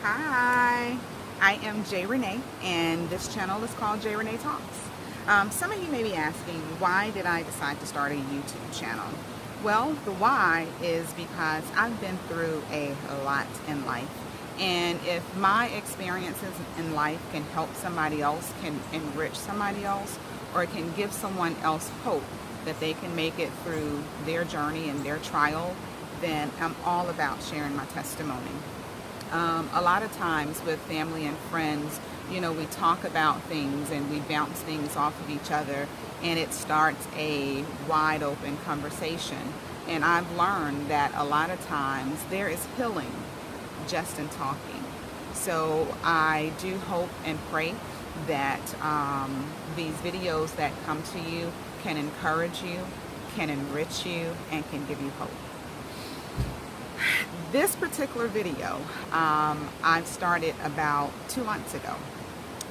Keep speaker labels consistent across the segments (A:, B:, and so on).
A: Hi, I am J Renee, and this channel is called J Renee Talks. Some of you may be asking, why did I decide to start a YouTube channel? Well, the why is because I've been through a lot in life, and if my experiences in life can help somebody else, can enrich somebody else, or it can give someone else hope that they can make it through their journey and their trial, then I'm all about sharing my testimony. A lot of times with family and friends, we talk about things and we bounce things off of each other, and it starts a wide open conversation. And I've learned that a lot of times there is healing just in talking. So I do hope and pray that these videos that come to you can encourage you, can enrich you, and can give you hope. This particular video, I started about 2 months ago.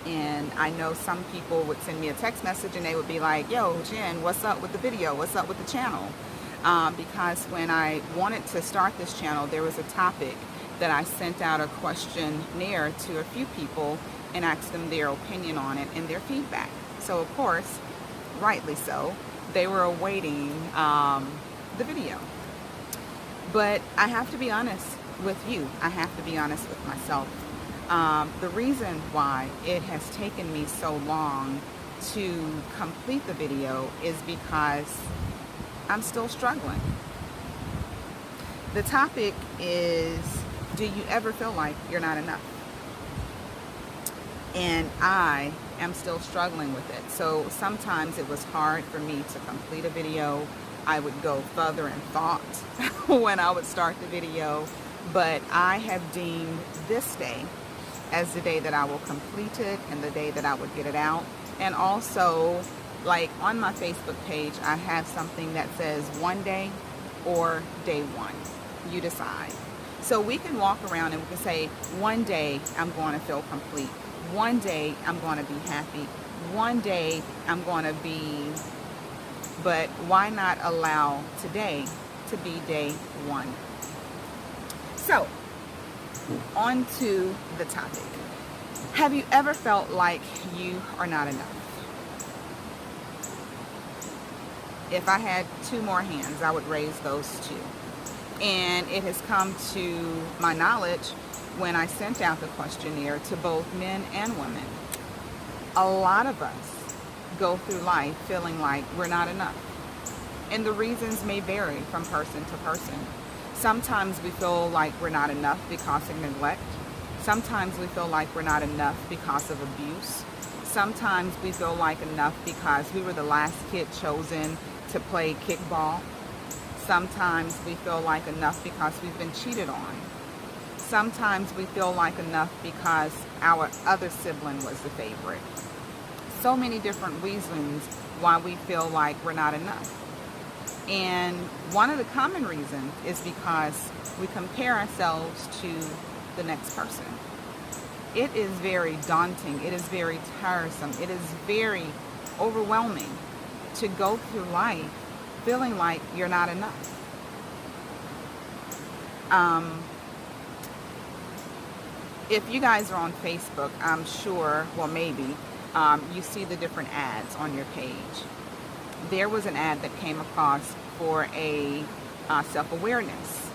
A: And I know some people would send me a text message and they would be like, yo, Jen, what's up with the video? What's up with the channel? Because when I wanted to start this channel, there was a topic that I sent out a questionnaire to a few people and asked them their opinion on it and their feedback. So of course, rightly so, they were awaiting the video. But I have to be honest with you. I have to be honest with myself. The reason why it has taken me so long to complete the video is because I'm still struggling. The topic is, do you ever feel like you're not enough? And I am still struggling with it. So sometimes it was hard for me to complete a video. I would go further in thought when I would start the video, but I have deemed this day as the day that I will complete it and the day that I would get it out. And also, like on my Facebook page, I have something that says one day or day one. You decide. So we can walk around and we can say, one day I'm going to feel complete. One day I'm going to be happy. One day I'm going to be... But why not allow today to be day one? So, on to the topic. Have you ever felt like you are not enough? If I had 2 more hands, I would raise those 2. And it has come to my knowledge when I sent out the questionnaire to both men and women. A lot of us go through life feeling like we're not enough. And the reasons may vary from person to person. Sometimes we feel like we're not enough because of neglect. Sometimes we feel like we're not enough because of abuse. Sometimes we feel like enough because we were the last kid chosen to play kickball. Sometimes we feel like enough because we've been cheated on. Sometimes we feel like enough because our other sibling was the favorite. So many different reasons why we feel like we're not enough. And one of the common reasons is because we compare ourselves to the next person. It is very daunting. It is very tiresome. It is very overwhelming to go through life feeling like you're not enough. If you guys are on Facebook, I'm sure, well maybe, you see the different ads on your page. There was an ad that came across for a self-awareness.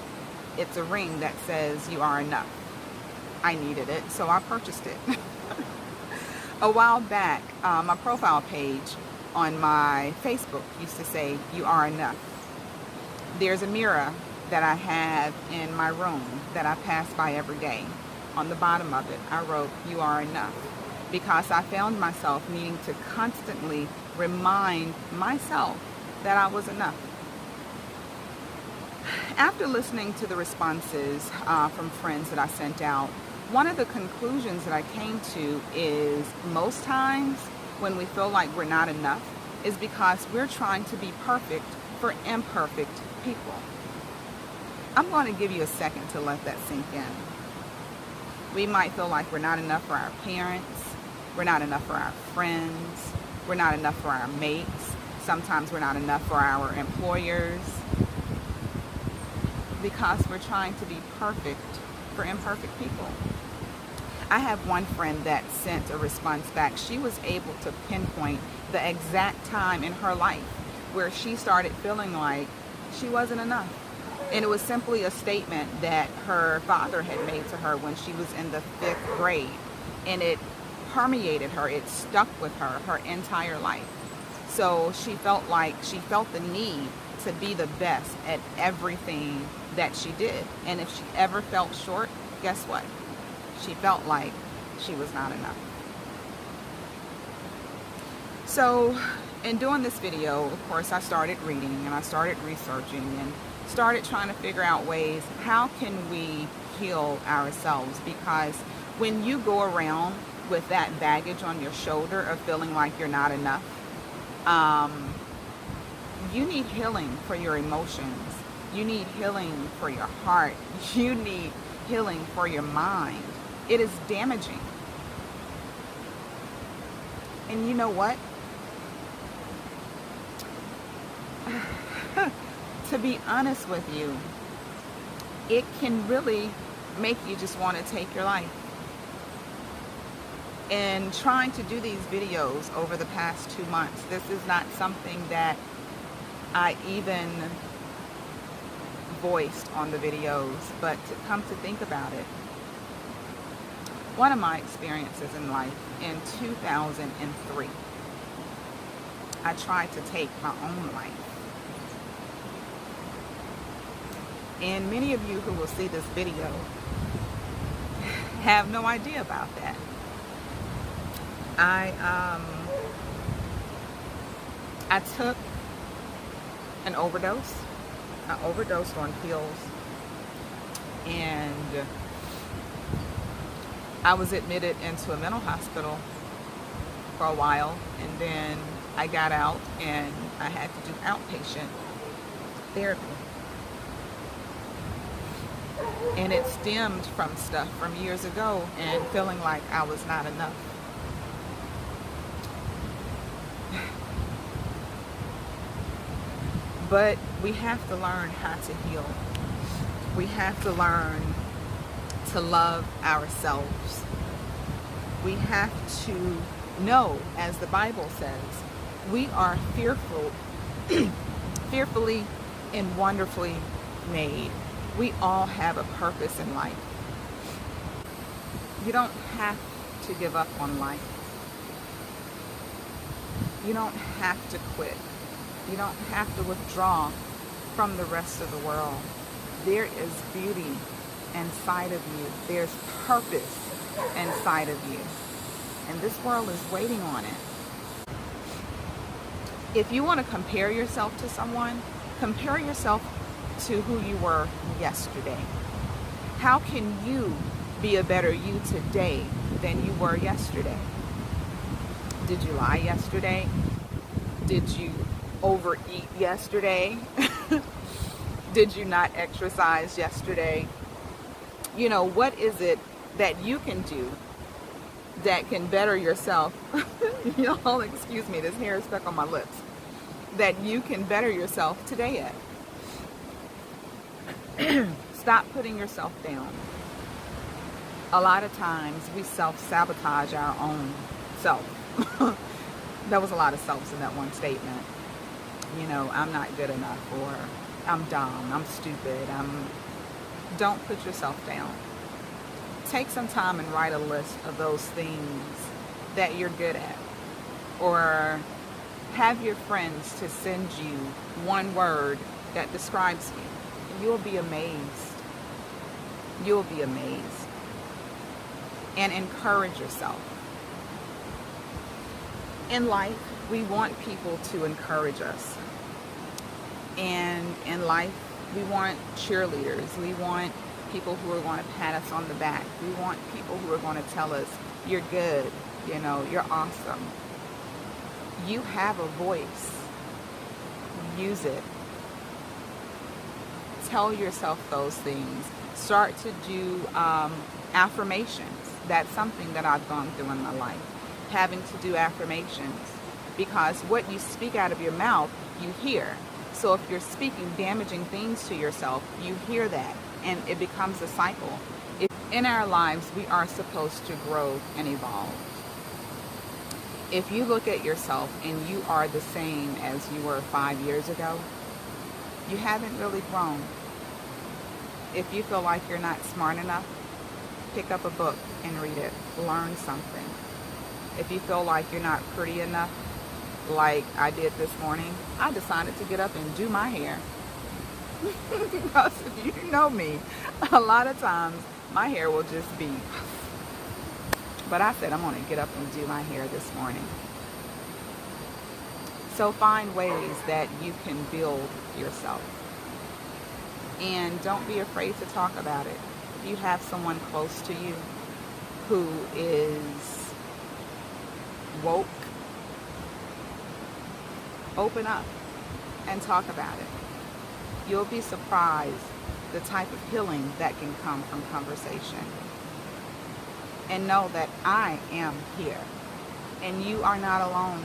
A: It's a ring that says you are enough. I needed it, so I purchased it. A while back, my profile page on my Facebook used to say, you are enough. There's a mirror that I have in my room that I pass by every day. On the bottom of it, I wrote, you are enough. Because I found myself needing to constantly remind myself that I was enough. After listening to the responses from friends that I sent out, one of the conclusions that I came to is most times when we feel like we're not enough is because we're trying to be perfect for imperfect people. I'm going to give you a second to let that sink in. We might feel like we're not enough for our parents. We're not enough for our friends. We're not enough for our mates. Sometimes we're not enough for our employers. Because we're trying to be perfect for imperfect people. I have one friend that sent a response back. She was able to pinpoint the exact time in her life where she started feeling like she wasn't enough. And it was simply a statement that her father had made to her when she was in the 5th grade. And it permeated her, it stuck with her entire life. So she felt the need to be the best at everything that she did. And if she ever felt short, guess what? She felt like she was not enough. So in doing this video, of course, I started reading and I started researching and started trying to figure out ways, how can we heal ourselves? Because when you go around with that baggage on your shoulder of feeling like you're not enough, you need healing for your emotions. You need healing for your heart. You need healing for your mind. It is damaging. And you know what? To be honest with you, it can really make you just want to take your life. And trying to do these videos over the past 2 months, this is not something that I even voiced on the videos, but to come to think about it, one of my experiences in life, in 2003, I tried to take my own life. And many of you who will see this video have no idea about that. I took an overdose. I overdosed on pills, and I was admitted into a mental hospital for a while, and then I got out and I had to do outpatient therapy. And it stemmed from stuff from years ago and feeling like I was not enough. But we have to learn how to heal. We have to learn to love ourselves. We have to know, as the Bible says, we are fearfully and wonderfully made. We all have a purpose in life. You don't have to give up on life. You don't have to quit. You don't have to withdraw from the rest of the world. There is beauty inside of you. There's purpose inside of you. And this world is waiting on it. If you want to compare yourself to someone, compare yourself to who you were yesterday. How can you be a better you today than you were yesterday? Did you lie yesterday? Did you overeat yesterday? Did you not exercise yesterday? You know, what is it that you can do that can better yourself? Y'all, excuse me, this hair is stuck on my lips. That you can better yourself today at. Stop putting yourself down. A lot of times we self-sabotage our own self. There was a lot of selves in that one statement. You know, I'm not good enough, or I'm dumb, I'm stupid. Don't put yourself down. Take some time and write a list of those things that you're good at. Or have your friends to send you one word that describes you. You'll be amazed. You'll be amazed. And encourage yourself. In life, we want people to encourage us. And in life, we want cheerleaders. We want people who are going to pat us on the back. We want people who are going to tell us, you're good, you know, you're awesome. You have a voice. Use it. Tell yourself those things. Start to do affirmations. That's something that I've gone through in my life. Having to do affirmations. Because what you speak out of your mouth, you hear. So if you're speaking damaging things to yourself, you hear that. and it becomes a cycle. In our lives, we are supposed to grow and evolve. If you look at yourself and you are the same as you were 5 years ago, you haven't really grown. If you feel like you're not smart enough, pick up a book and read it. Learn something. If you feel like you're not pretty enough, like I did this morning, I decided to get up and do my hair. Because if you know me, a lot of times my hair will just be, but I said I'm going to get up and do my hair this morning. So find ways that you can build yourself. And don't be afraid to talk about it. If you have someone close to you who is woke, open up and talk about it. You'll be surprised the type of healing that can come from conversation. And know that I am here and you are not alone.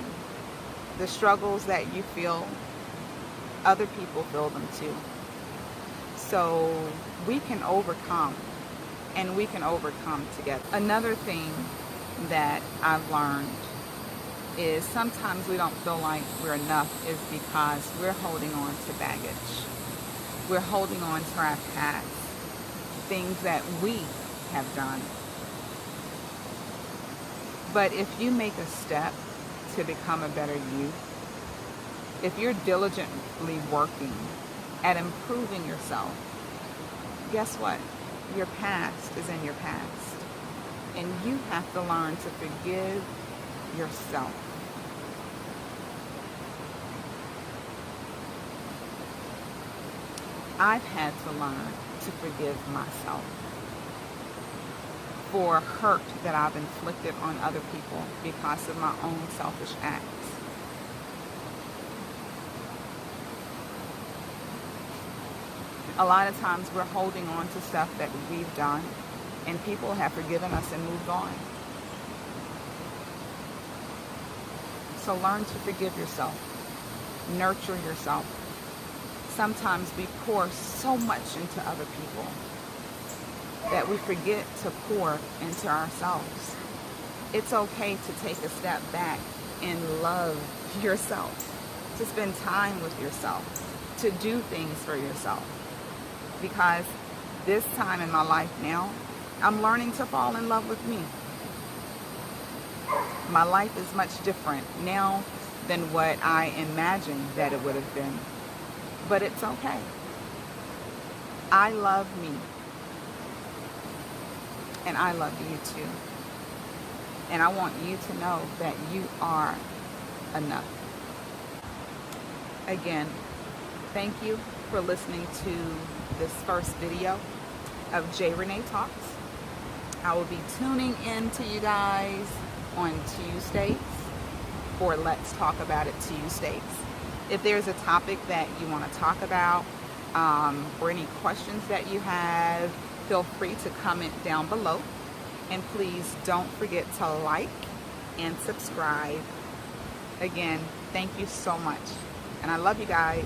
A: The struggles that you feel, other people feel them too. So we can overcome, and we can overcome together. Another thing that I've learned is sometimes we don't feel like we're enough is because we're holding on to baggage. We're holding on to our past, things that we have done. But if you make a step to become a better you, if you're diligently working at improving yourself, guess what? Your past is in your past. And you have to learn to forgive yourself. I've had to learn to forgive myself for hurt that I've inflicted on other people because of my own selfish acts. A lot of times we're holding on to stuff that we've done, and people have forgiven us and moved on. So learn to forgive yourself. Nurture yourself. Sometimes we pour so much into other people that we forget to pour into ourselves. It's okay to take a step back and love yourself, to spend time with yourself, to do things for yourself. Because this time in my life now, I'm learning to fall in love with me. My life is much different now than what I imagined that it would have been. But it's okay. I love me. And I love you too. And I want you to know that you are enough. Again, thank you for listening to this first video of J. Renee Talks. I will be tuning in to you guys on Tuesdays for Let's Talk About It Tuesdays. If there's a topic that you want to talk about, or any questions that you have, feel free to comment down below. And please don't forget to like and subscribe. Again, thank you so much. And I love you guys.